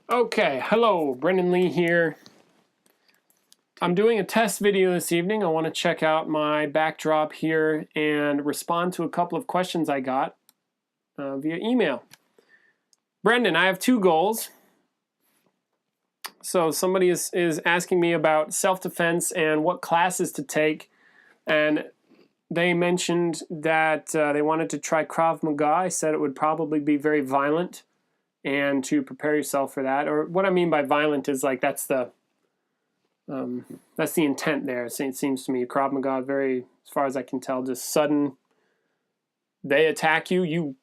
Okay, hello, Brendan Lee here. I'm doing a test video this evening. I want to check out my backdrop here and respond to a couple of questions I got via email. Brendan, I have two goals. So somebody is asking me about self-defense and what classes to take, and they mentioned that they wanted to try Krav Maga. I said it would probably be very violent, and to prepare yourself for that. Or what I mean by violent is like that's the intent there. It seems to me Krav Maga, very, as far as I can tell, just sudden. They attack you, you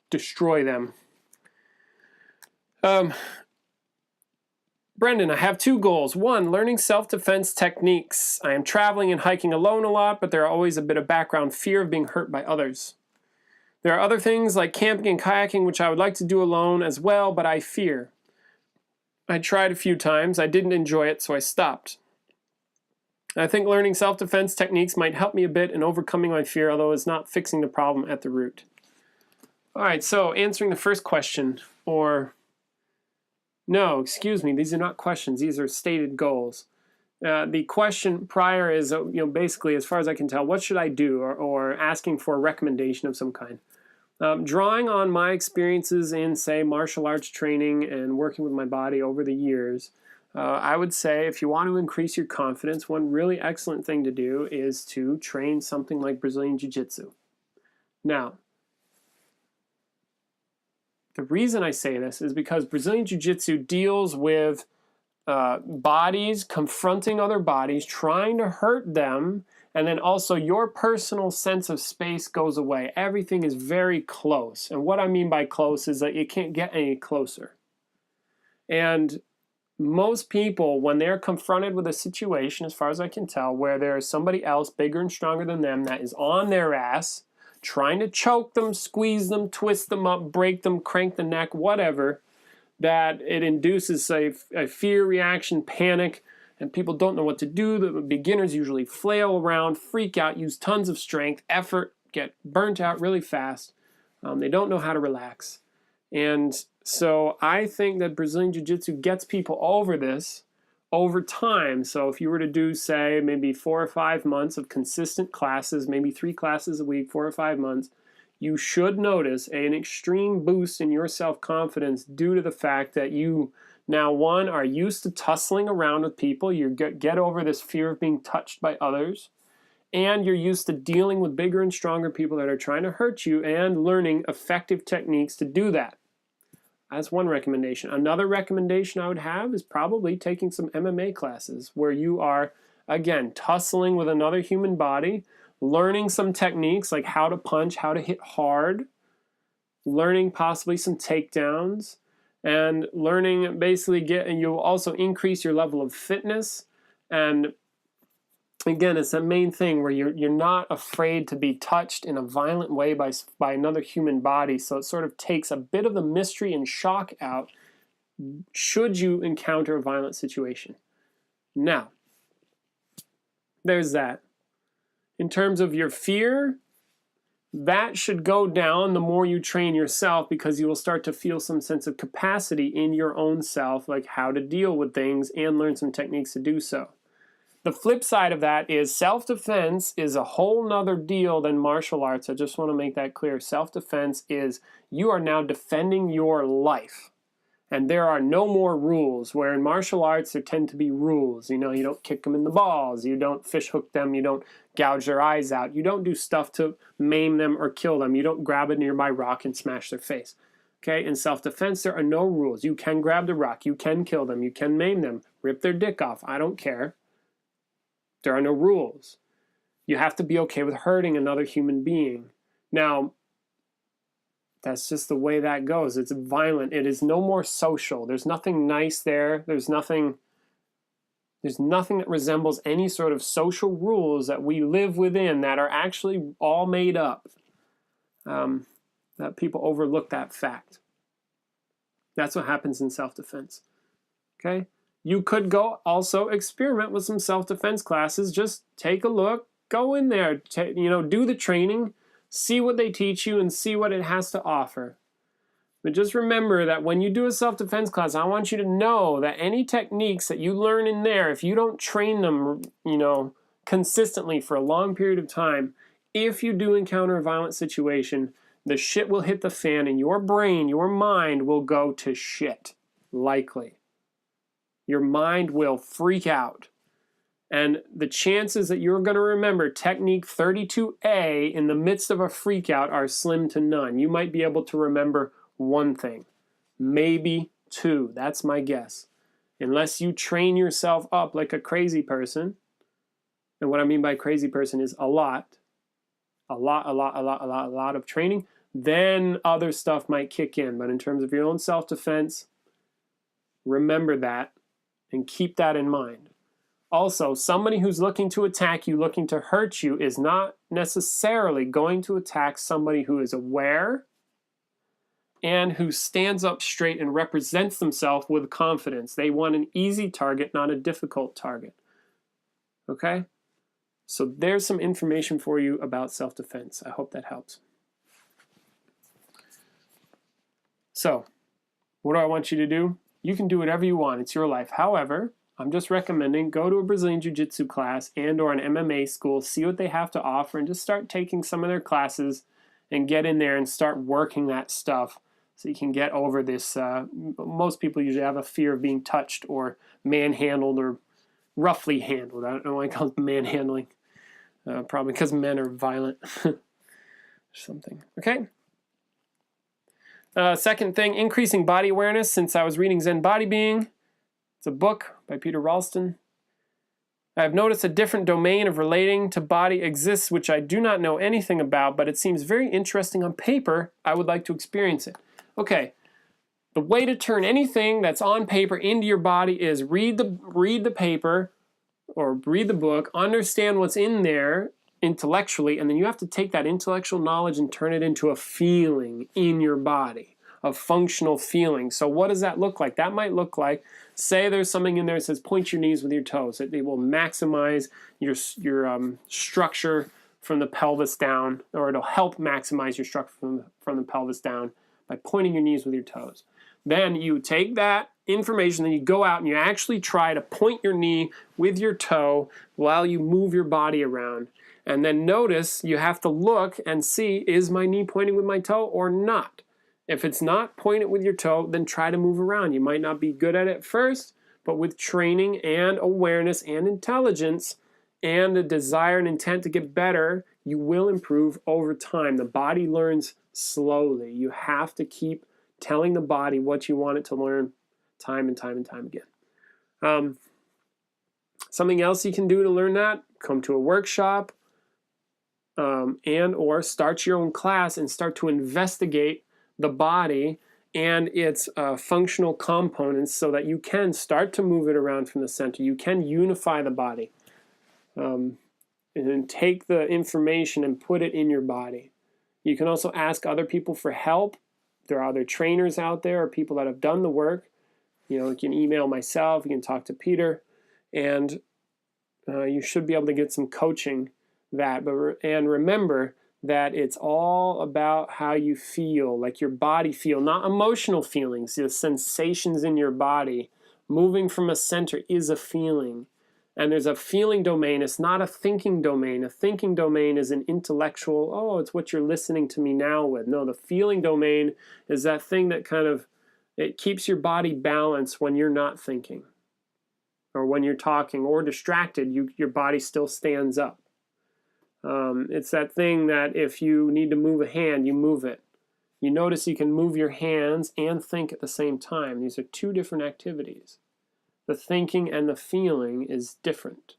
destroy them. Brendan, I have two goals. One, learning self-defense techniques. I am traveling and hiking alone a lot, but there are always a bit of background fear of being hurt by others. There are other things like camping and kayaking, which I would like to do alone as well, but I fear. I tried a few times. I didn't enjoy it, so I stopped. I think learning self-defense techniques might help me a bit in overcoming my fear, although it's not fixing the problem at the root. All right, so answering the first question, or no, excuse me, these are not questions. These are stated goals. The question prior is, basically, as far as I can tell, what should I do, or asking for a recommendation of some kind. Drawing on my experiences in, say, martial arts training and working with my body over the years, I would say if you want to increase your confidence, one really excellent thing to do is to train something like Brazilian Jiu-Jitsu. Now, the reason I say this is because Brazilian Jiu-Jitsu deals with bodies confronting other bodies, trying to hurt them, and then also your personal sense of space goes away. Everything is very close. And what I mean by close is that you can't get any closer. And most people, when they're confronted with a situation, as far as I can tell, where there is somebody else bigger and stronger than them that is on their ass, trying to choke them, squeeze them, twist them up, break them, crank the neck, whatever, that it induces a fear reaction, panic, and people don't know what to do. The beginners usually flail around, freak out, use tons of strength, effort, get burnt out really fast. They don't know how to relax. And so I think that Brazilian Jiu-Jitsu gets people over this over time. So if you were to do, say, maybe 4 or 5 months of consistent classes, maybe 3 classes a week, 4 or 5 months, you should notice an extreme boost in your self-confidence due to the fact that you now, one, are used to tussling around with people. You get over this fear of being touched by others. And you're used to dealing with bigger and stronger people that are trying to hurt you and learning effective techniques to do that. That's one recommendation. Another recommendation I would have is probably taking some MMA classes where you are, again, tussling with another human body, learning some techniques like how to punch, how to hit hard, learning possibly some takedowns, and learning basically and you'll also increase your level of fitness. And again, it's that main thing where you're not afraid to be touched in a violent way by another human body. So it sort of takes a bit of the mystery and shock out should you encounter a violent situation. Now, there's that. In terms of your fear, that should go down the more you train yourself, because you will start to feel some sense of capacity in your own self, like how to deal with things and learn some techniques to do so. The flip side of that is self-defense is a whole nother deal than martial arts. I just want to make that clear. Self-defense is you are now defending your life. And there are no more rules, where in martial arts there tend to be rules. You don't kick them in the balls, you don't fish hook them, you don't gouge their eyes out, you don't do stuff to maim them or kill them, you don't grab a nearby rock and smash their face. Okay, in self-defense there are no rules. You can grab the rock, you can kill them, you can maim them, rip their dick off, I don't care. There are no rules. You have to be okay with hurting another human being. Now, that's just the way that goes. It's violent. It is no more social. There's nothing nice there. There's nothing that resembles any sort of social rules that we live within that are actually all made up. That people overlook that fact. That's what happens in self-defense. Okay? You could go also experiment with some self-defense classes. Just take a look. Go in there. Do the training. See what they teach you and see what it has to offer. But just remember that when you do a self-defense class, I want you to know that any techniques that you learn in there, if you don't train them, consistently for a long period of time, if you do encounter a violent situation, the shit will hit the fan and your brain, your mind will go to shit, likely. Your mind will freak out. And the chances that you're going to remember technique 32A in the midst of a freak out are slim to none. You might be able to remember one thing, maybe two. That's my guess. Unless you train yourself up like a crazy person, and what I mean by crazy person is a lot of training, then other stuff might kick in. But in terms of your own self-defense, remember that and keep that in mind. Also, somebody who's looking to attack you, looking to hurt you, is not necessarily going to attack somebody who is aware and who stands up straight and represents themselves with confidence. They want an easy target, not a difficult target. Okay? So there's some information for you about self-defense. I hope that helps. So, what do I want you to do? You can do whatever you want. It's your life. However, I'm just recommending go to a Brazilian Jiu-Jitsu class and or an MMA school, see what they have to offer, and just start taking some of their classes and get in there and start working that stuff so you can get over this. Most people usually have a fear of being touched or manhandled or roughly handled. I don't know why I call it manhandling. Probably because men are violent or something. Okay? Second thing, increasing body awareness. Since I was reading Zen Body Being, it's a book by Peter Ralston. I have noticed a different domain of relating to body exists which I do not know anything about, but it seems very interesting on paper. I would like to experience it. Okay, the way to turn anything that's on paper into your body is read the paper or read the book, understand what's in there intellectually, and then you have to take that intellectual knowledge and turn it into a feeling in your body, a functional feeling. So what does that look like? That might look like, say there's something in there that says point your knees with your toes. It will maximize your structure from the pelvis down, or it'll help maximize your structure from the pelvis down by pointing your knees with your toes. Then you take that information, then you go out and you actually try to point your knee with your toe while you move your body around. And then notice you have to look and see, is my knee pointing with my toe or not? If it's not, point it with your toe, then try to move around. You might not be good at it first, but with training and awareness and intelligence and the desire and intent to get better, you will improve over time. The body learns slowly. You have to keep telling the body what you want it to learn time and time and time again. Something else you can do to learn that, come to a workshop and or start your own class and start to investigate the body and its functional components so that you can start to move it around from the center. You can unify the body and then take the information and put it in your body. You can also ask other people for help. There are other trainers out there or people that have done the work. You can email myself, you can talk to Peter, and you should be able to get some coaching that. And remember that it's all about how you feel, like your body feel, not emotional feelings, the sensations in your body. Moving from a center is a feeling. And there's a feeling domain. It's not a thinking domain. A thinking domain is an intellectual, oh, it's what you're listening to me now with. No, the feeling domain is that thing that kind of, it keeps your body balanced when you're not thinking. Or when you're talking or distracted, your body still stands up. It's that thing that if you need to move a hand, you move it. You notice you can move your hands and think at the same time. These are two different activities. The thinking and the feeling is different.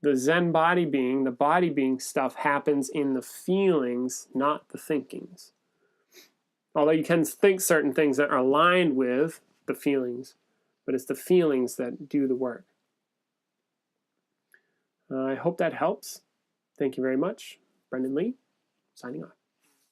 The Zen body being, the body being stuff happens in the feelings, not the thinkings. Although you can think certain things that are aligned with the feelings, but it's the feelings that do the work. I hope that helps. Thank you very much. Brendan Lee, signing off.